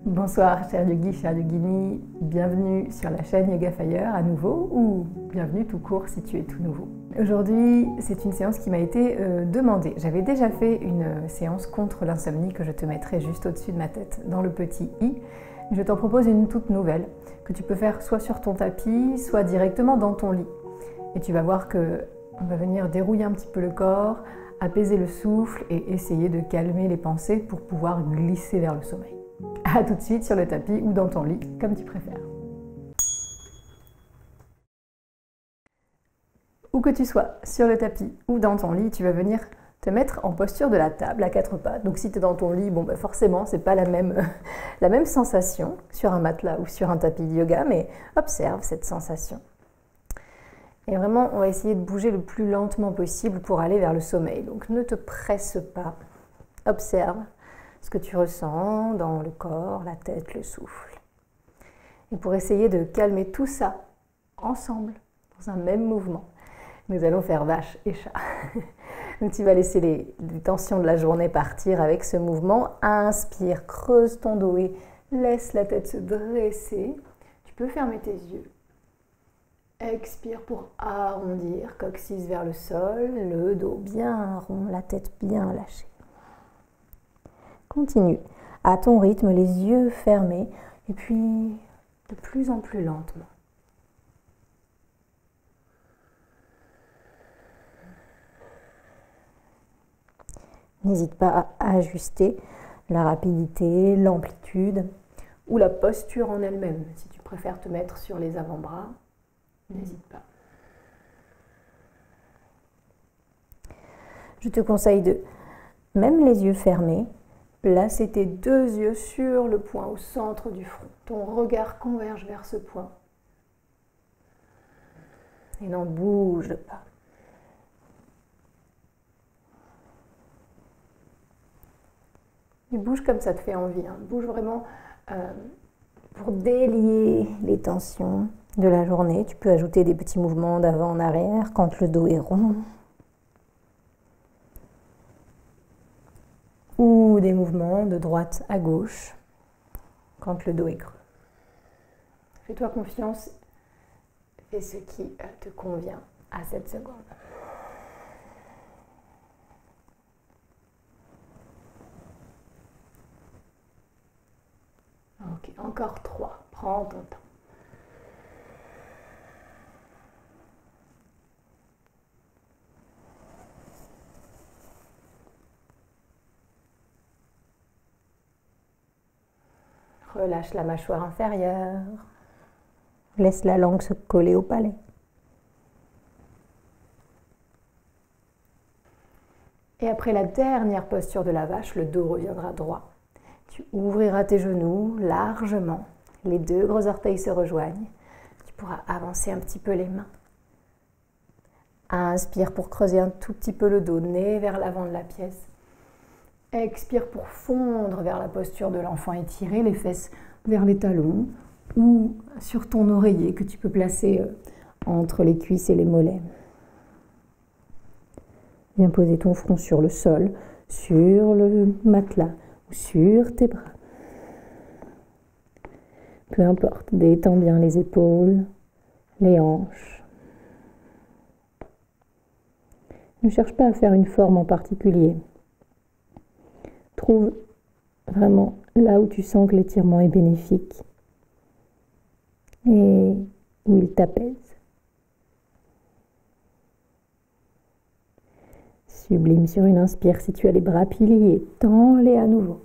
Bonsoir chers yogis, chers yoginis, bienvenue sur la chaîne Yoga Fire à nouveau ou bienvenue tout court si tu es tout nouveau. Aujourd'hui c'est une séance qui m'a été demandée. J'avais déjà fait une séance contre l'insomnie que je te mettrai juste au-dessus de ma tête dans le petit i. Je t'en propose une toute nouvelle que tu peux faire soit sur ton tapis, soit directement dans ton lit. Et tu vas voir qu'on va venir dérouiller un petit peu le corps, apaiser le souffle et essayer de calmer les pensées pour pouvoir glisser vers le sommeil. A tout de suite sur le tapis ou dans ton lit, comme tu préfères. Où que tu sois, sur le tapis ou dans ton lit, tu vas venir te mettre en posture de la table à quatre pattes. Donc si tu es dans ton lit, forcément, c'est pas la même sensation sur un matelas ou sur un tapis de yoga, mais observe cette sensation. Et vraiment, on va essayer de bouger le plus lentement possible pour aller vers le sommeil. Donc ne te presse pas, observe ce que tu ressens dans le corps, la tête, le souffle. Et pour essayer de calmer tout ça ensemble, dans un même mouvement, nous allons faire vache et chat. Donc tu vas laisser les tensions de la journée partir avec ce mouvement. Inspire, creuse ton dos et laisse la tête se dresser. Tu peux fermer tes yeux. Expire pour arrondir, coccyx vers le sol, le dos bien rond, la tête bien lâchée. Continue à ton rythme, les yeux fermés, et puis de plus en plus lentement. N'hésite pas à ajuster la rapidité, l'amplitude ou la posture en elle-même. Si tu préfères te mettre sur les avant-bras, n'hésite pas. Je te conseille de, même les yeux fermés, placer tes deux yeux sur le point au centre du front. Ton regard converge vers ce point. Et n'en bouge pas. Et bouge comme ça te fait envie. Bouge vraiment pour délier les tensions de la journée. Tu peux ajouter des petits mouvements d'avant en arrière quand le dos est rond. Ou des mouvements de droite à gauche quand le dos est creux. Fais-toi confiance, fais ce qui te convient à cette seconde. Ok, encore 3, prends ton temps. Relâche la mâchoire inférieure. Laisse la langue se coller au palais. Et après la dernière posture de la vache, le dos reviendra droit. Tu ouvriras tes genoux largement. Les deux gros orteils se rejoignent. Tu pourras avancer un petit peu les mains. Inspire pour creuser un tout petit peu le dos, nez vers l'avant de la pièce. Expire pour fondre vers la posture de l'enfant étiré, les fesses vers les talons ou sur ton oreiller que tu peux placer entre les cuisses et les mollets. Viens poser ton front sur le sol, sur le matelas ou sur tes bras. Peu importe, détends bien les épaules, les hanches. Ne cherche pas à faire une forme en particulier. Trouve vraiment là où tu sens que l'étirement est bénéfique et où il t'apaise. Sublime sur une inspire, si tu as les bras pliés, tends-les à nouveau.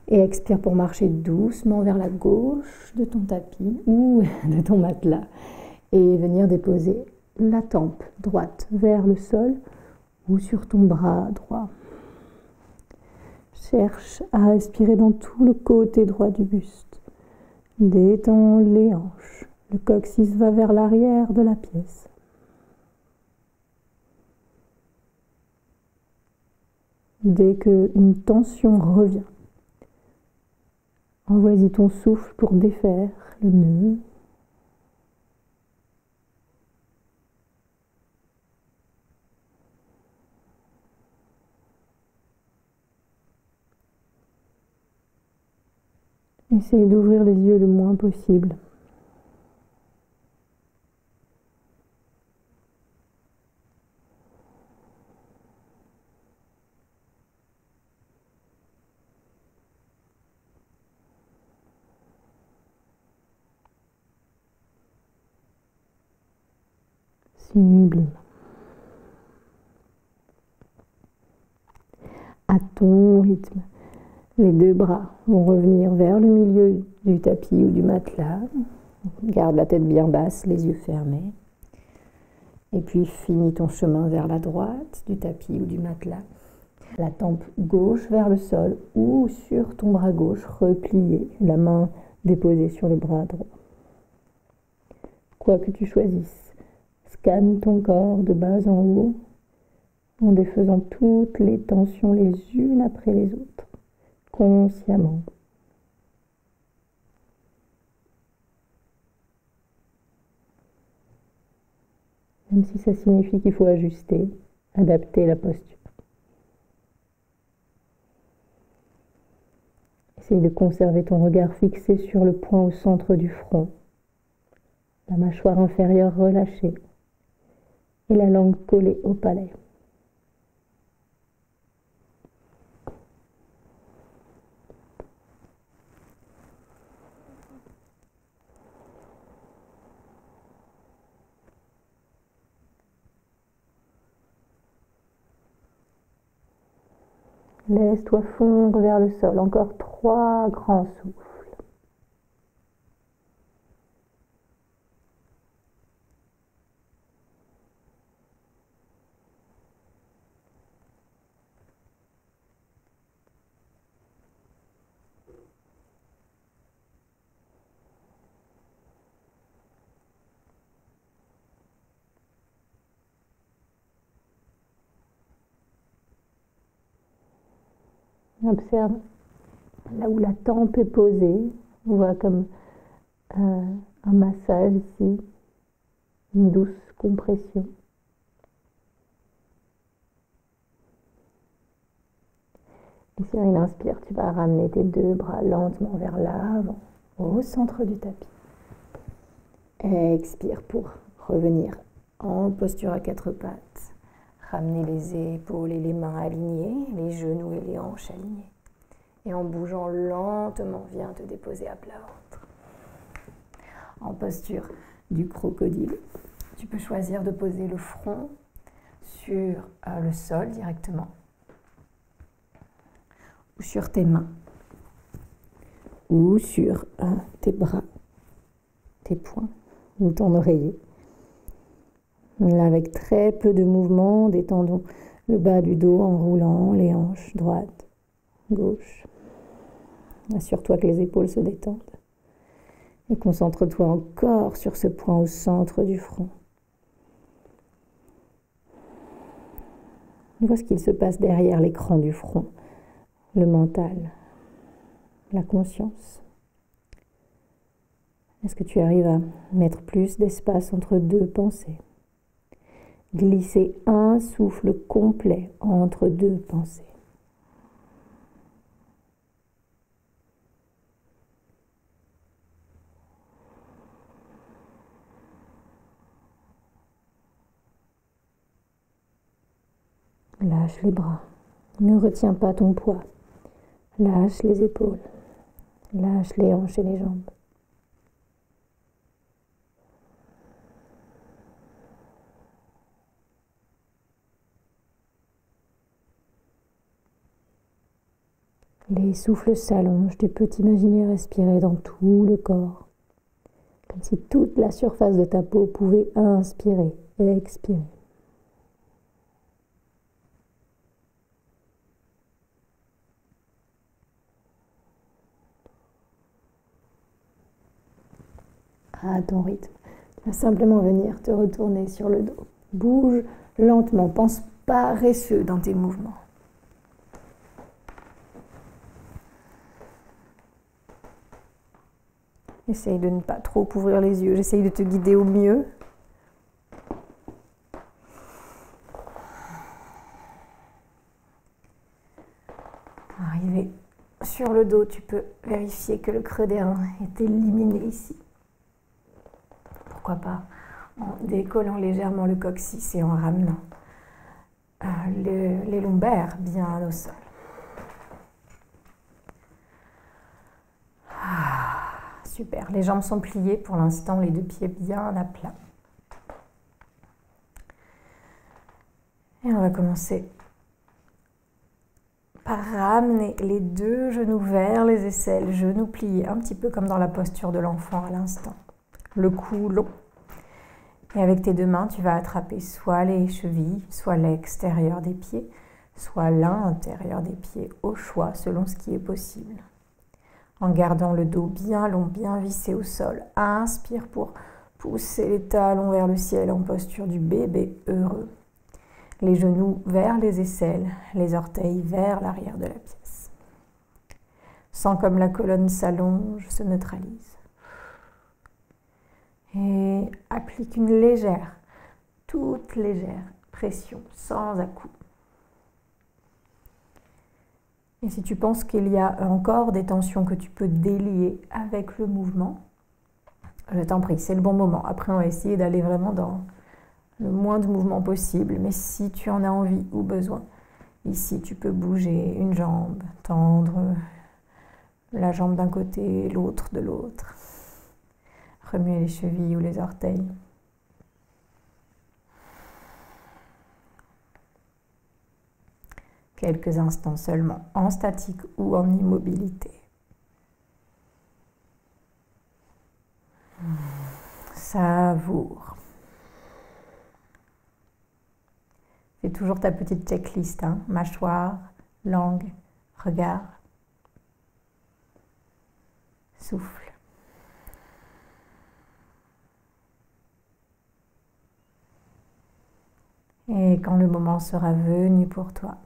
Et expire pour marcher doucement vers la gauche de ton tapis ou de ton matelas et venir déposer la tempe droite vers le sol ou sur ton bras droit. Cherche à respirer dans tout le côté droit du buste. Détends les hanches. Le coccyx va vers l'arrière de la pièce. Dès qu'une tension revient, envoie-y ton souffle pour défaire le nœud. Essaye d'ouvrir les yeux le moins possible. Sublime. À ton rythme, les deux bras vont revenir vers le milieu du tapis ou du matelas. Garde la tête bien basse, les yeux fermés. Et puis finis ton chemin vers la droite du tapis ou du matelas. La tempe gauche vers le sol ou sur ton bras gauche replié, la main déposée sur le bras droit. Quoi que tu choisisses, scanne ton corps de bas en haut en défaisant toutes les tensions les unes après les autres, consciemment. Même si ça signifie qu'il faut ajuster, adapter la posture. Essaye de conserver ton regard fixé sur le point au centre du front, la mâchoire inférieure relâchée et la langue collée au palais. Laisse-toi fondre vers le sol, encore 3 grands souffles. Observe là où la tempe est posée. On voit comme un massage ici, une douce compression. Et si on inspire, tu vas ramener tes deux bras lentement vers l'avant, au centre du tapis. Expire pour revenir en posture à 4 pattes. Ramener les épaules et les mains alignées, les genoux et les hanches alignées. Et en bougeant lentement, viens te déposer à plat ventre. En posture du crocodile, tu peux choisir de poser le front sur le sol directement ou sur tes mains ou sur tes bras, tes poings ou ton oreiller. Là, avec très peu de mouvement, détendons le bas du dos en roulant les hanches droite, gauche. Assure-toi que les épaules se détendent. Et concentre-toi encore sur ce point au centre du front. Vois ce qu'il se passe derrière l'écran du front, le mental, la conscience. Est-ce que tu arrives à mettre plus d'espace entre deux pensées ? Glisser un souffle complet entre deux pensées. Lâche les bras. Ne retiens pas ton poids. Lâche les épaules. Lâche les hanches et les jambes. Les souffles s'allongent, tu peux t'imaginer respirer dans tout le corps, comme si toute la surface de ta peau pouvait inspirer et expirer. À ton rythme, tu vas simplement venir te retourner sur le dos. Bouge lentement, pense paresseux dans tes mouvements. Essaye de ne pas trop ouvrir les yeux. J'essaye de te guider au mieux. Arriver sur le dos, tu peux vérifier que le creux des reins est éliminé ici. Pourquoi pas en décollant légèrement le coccyx et en ramenant les lombaires bien au sol. Super, les jambes sont pliées pour l'instant, les deux pieds bien à plat. Et on va commencer par ramener les deux genoux vers les aisselles, genoux pliés, un petit peu comme dans la posture de l'enfant à l'instant. Le cou long. Et avec tes deux mains, tu vas attraper soit les chevilles, soit l'extérieur des pieds, soit l'intérieur des pieds, au choix, selon ce qui est possible. En gardant le dos bien long, bien vissé au sol. Inspire pour pousser les talons vers le ciel en posture du bébé heureux. Les genoux vers les aisselles, les orteils vers l'arrière de la pièce. Sens comme la colonne s'allonge, se neutralise. Et applique une légère, toute légère pression, sans à-coups. Et si tu penses qu'il y a encore des tensions que tu peux délier avec le mouvement, je t'en prie, c'est le bon moment. Après, on va essayer d'aller vraiment dans le moins de mouvements possible. Mais si tu en as envie ou besoin, ici, tu peux bouger une jambe, tendre la jambe d'un côté, l'autre de l'autre. Remuer les chevilles ou les orteils. Quelques instants seulement, en statique ou en immobilité. Savoure. Fais toujours ta petite checklist, hein. Mâchoire, langue, regard. Souffle. Et quand le moment sera venu pour toi,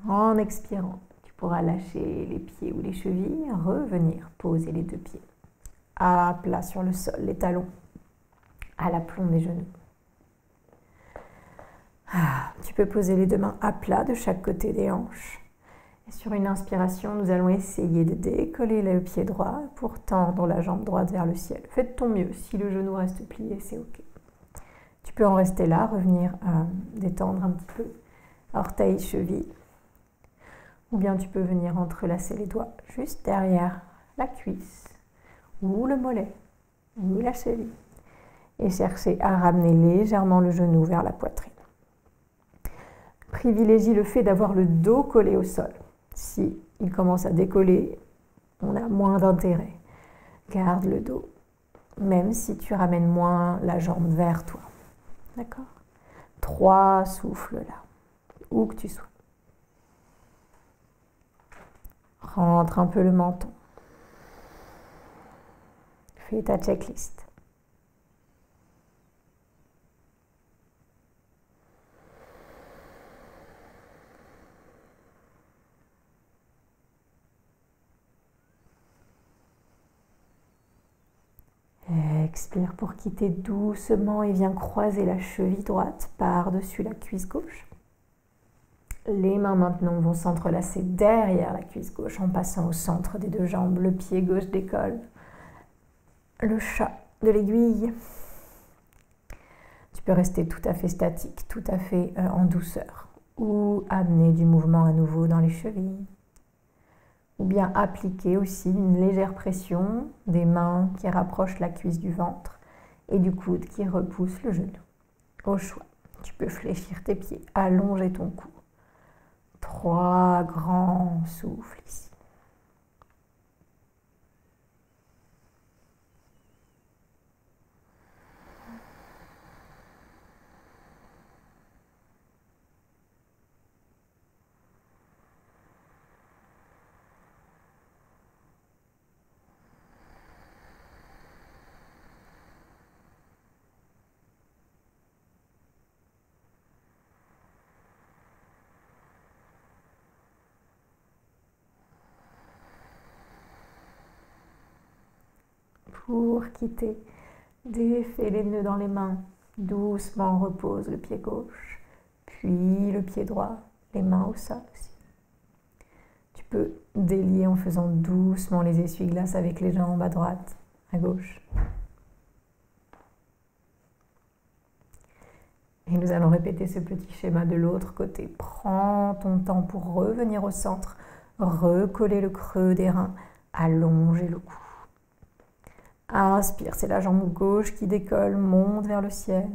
en expirant, tu pourras lâcher les pieds ou les chevilles, revenir poser les deux pieds à plat sur le sol, les talons à l'aplomb des genoux. Tu peux poser les deux mains à plat de chaque côté des hanches. Et sur une inspiration, nous allons essayer de décoller le pied droit pour tendre la jambe droite vers le ciel. Fais de ton mieux. Si le genou reste plié, c'est OK. Tu peux en rester là, revenir détendre un petit peu orteils, chevilles. Ou bien tu peux venir entrelacer les doigts juste derrière la cuisse ou le mollet ou la cheville et chercher à ramener légèrement le genou vers la poitrine. Privilégie le fait d'avoir le dos collé au sol. Si il commence à décoller, on a moins d'intérêt. Garde le dos, même si tu ramènes moins la jambe vers toi. D'accord ? 3 souffles là, où que tu sois. Rentre un peu le menton. Fais ta checklist. Expire pour quitter doucement et viens croiser la cheville droite par-dessus la cuisse gauche. Les mains maintenant vont s'entrelacer derrière la cuisse gauche en passant au centre des deux jambes. Le pied gauche décolle. Le chat de l'aiguille. Tu peux rester tout à fait statique, tout à fait en douceur. Ou amener du mouvement à nouveau dans les chevilles. Ou bien appliquer aussi une légère pression des mains qui rapprochent la cuisse du ventre et du coude qui repousse le genou. Au choix, tu peux fléchir tes pieds, allonger ton cou. 3 grands souffles ici. Pour quitter, défais les nœuds dans les mains. Doucement repose le pied gauche, puis le pied droit, les mains au sol aussi. Tu peux délier en faisant doucement les essuie-glaces avec les jambes à droite, à gauche. Et nous allons répéter ce petit schéma de l'autre côté. Prends ton temps pour revenir au centre, recoller le creux des reins, allonger le cou. Inspire, c'est la jambe gauche qui décolle, monte vers le ciel.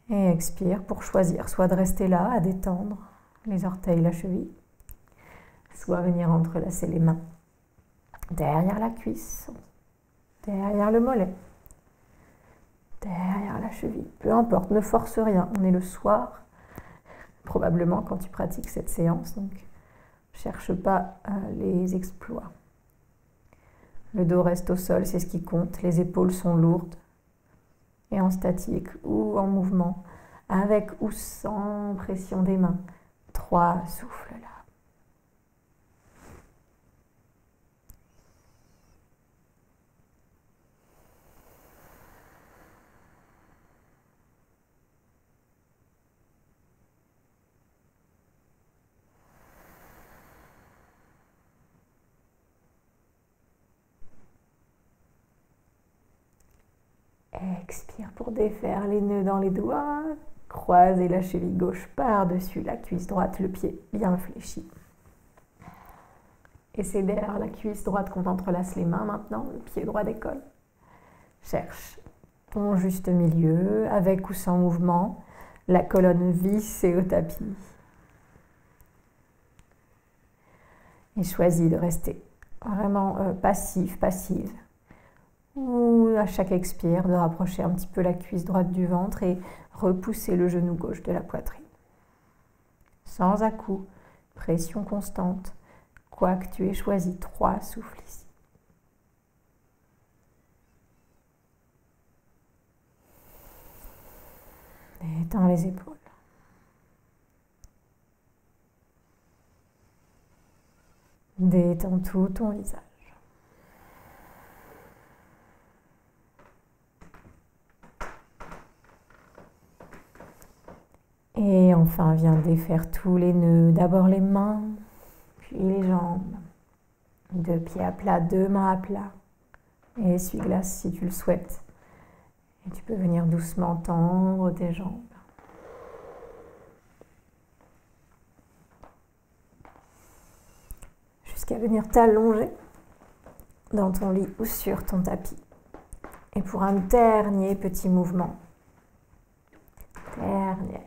Et expire pour choisir soit de rester là à détendre les orteils, la cheville, soit venir entrelacer les mains derrière la cuisse, derrière le mollet, derrière la cheville. Peu importe, ne force rien. On est le soir, probablement quand tu pratiques cette séance, donc ne cherche pas les exploits. Le dos reste au sol, c'est ce qui compte. Les épaules sont lourdes et en statique ou en mouvement, avec ou sans pression des mains. 3 souffles là. Expire pour défaire les nœuds dans les doigts. Croisez la cheville gauche par-dessus la cuisse droite, le pied bien fléchi. Et c'est derrière la cuisse droite qu'on entrelace les mains maintenant, le pied droit décolle. Cherche ton juste milieu, avec ou sans mouvement, la colonne vissée au tapis. Et choisis de rester vraiment passif, passive. Ou à chaque expire, de rapprocher un petit peu la cuisse droite du ventre et repousser le genou gauche de la poitrine. Sans à-coups, pression constante, quoi que tu aies choisi, 3 souffles ici. Détends les épaules. Détends tout ton visage. Et enfin, viens défaire tous les nœuds. D'abord les mains, puis les jambes. 2 pieds à plat, 2 mains à plat. Et essuie-glace si tu le souhaites. Et tu peux venir doucement tendre tes jambes. Jusqu'à venir t'allonger dans ton lit ou sur ton tapis. Et pour un dernier petit mouvement. Dernière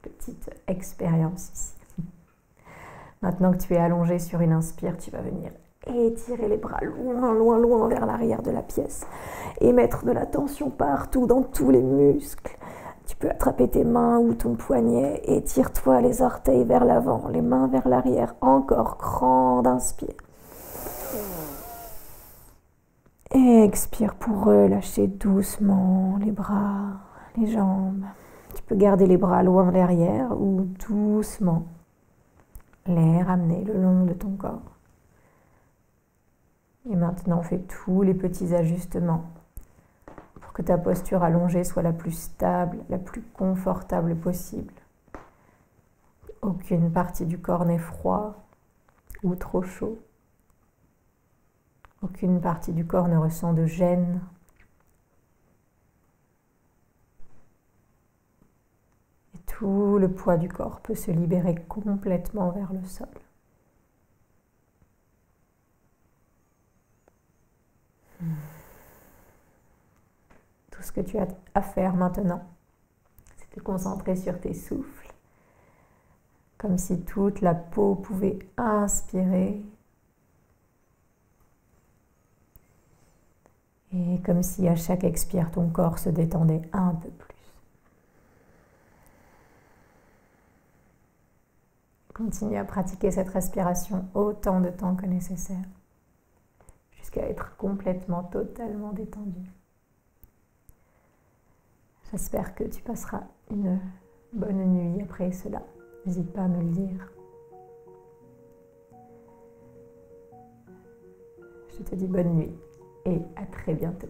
petite expérience ici. Maintenant que tu es allongé sur une inspire, tu vas venir étirer les bras loin, loin, loin vers l'arrière de la pièce et mettre de la tension partout, dans tous les muscles. Tu peux attraper tes mains ou ton poignet et tire-toi les orteils vers l'avant, les mains vers l'arrière. Encore, grande inspire. Et expire pour relâcher doucement les bras, les jambes. Tu peux garder les bras loin derrière ou doucement les ramener le long de ton corps. Et maintenant, fais tous les petits ajustements pour que ta posture allongée soit la plus stable, la plus confortable possible. Aucune partie du corps n'est froid ou trop chaud. Aucune partie du corps ne ressent de gêne. Et tout le poids du corps peut se libérer complètement vers le sol. Tout ce que tu as à faire maintenant, c'est te concentrer sur tes souffles, comme si toute la peau pouvait inspirer et comme si à chaque expire, ton corps se détendait un peu plus. Continue à pratiquer cette respiration autant de temps que nécessaire, jusqu'à être complètement, totalement détendu. J'espère que tu passeras une bonne nuit après cela. N'hésite pas à me le dire. Je te dis bonne nuit et à très bientôt.